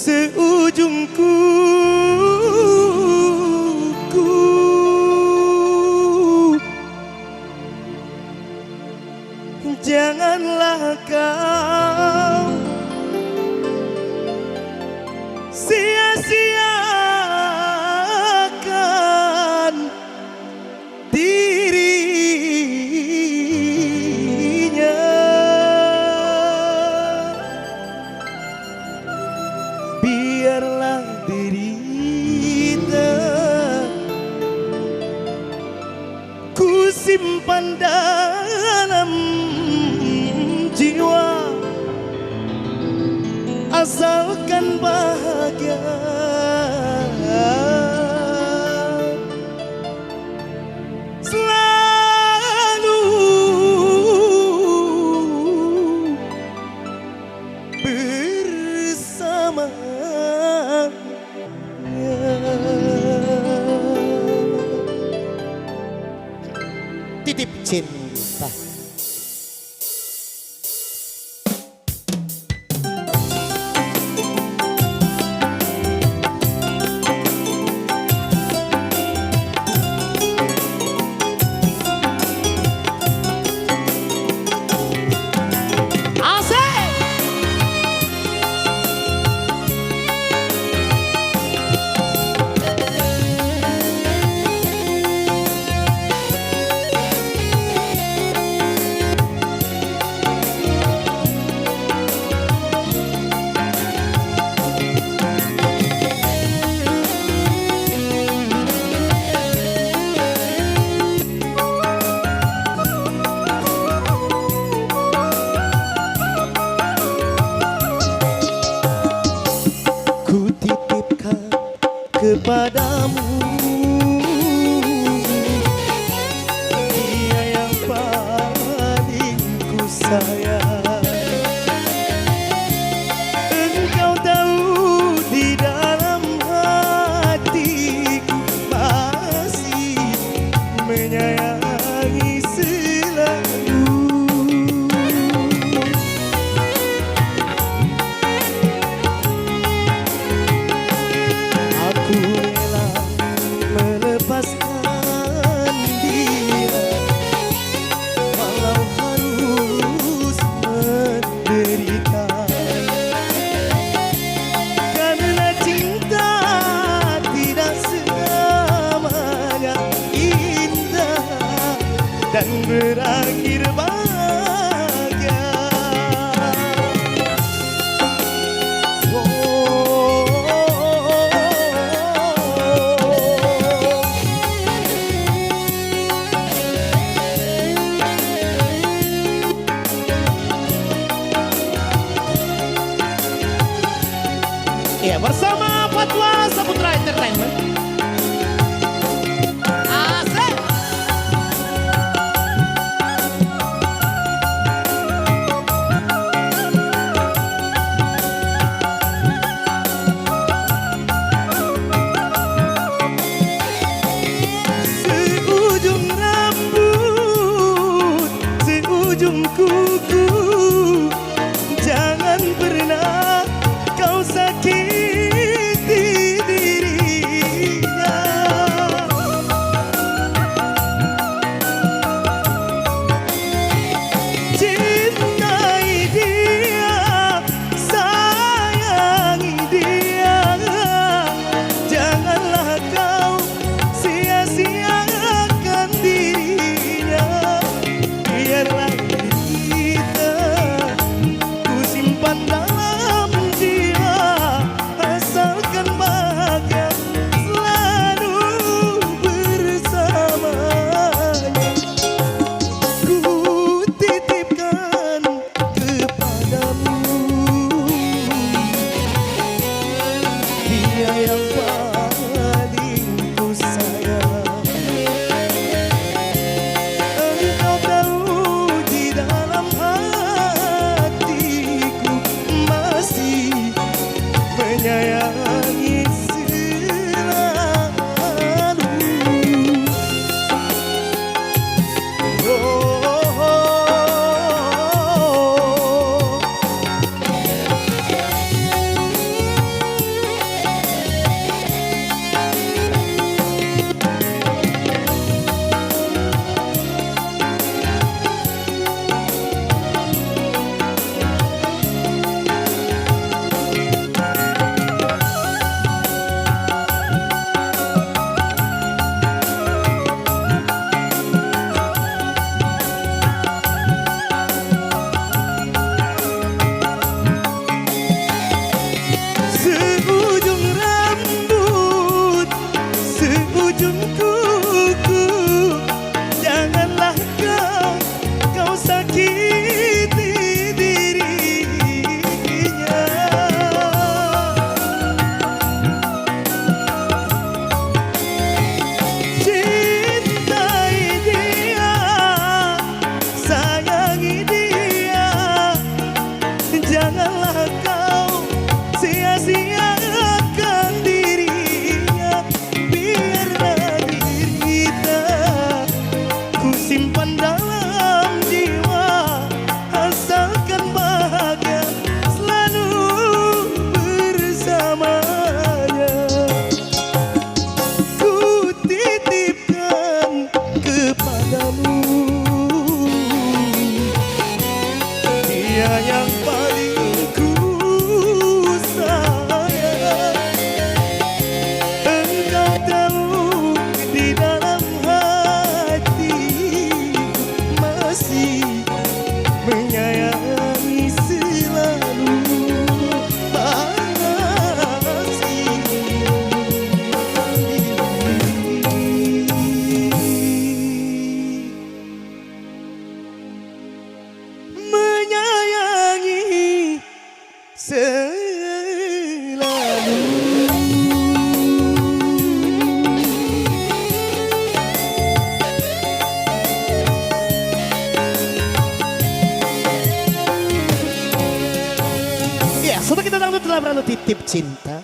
seujung kuku. Janganlah kau sia-siakan dirinya. Biarlah derita ku simpan dalam jiwa, asalkan bahagia. Selalu bersama. Titip cinta. Kepadamu dia yang paling ku sayang. Engkau tahu di dalam hatiku masih menyayangi selalu. Aku rela melepaskan dia walau harus menderita, karena cinta tidak selamanya indah dan berakhir bahagia. Ya, bersama Fatwa Saputra Entertainment. Asik. Seujung rambut, seujung kuku, jangan pernah kau sakiti dirinya. Cintai dia, sayangi dia, janganlah kau sia-siakan dirinya. Biarlah kita ku simpan dalam jiwa, asalkan bahagia selalu bersamanya. Ku titipkan kepadamu dia yang paling ku sayang. Engkau tahu di dalam hatiku telah berlalu titip cinta.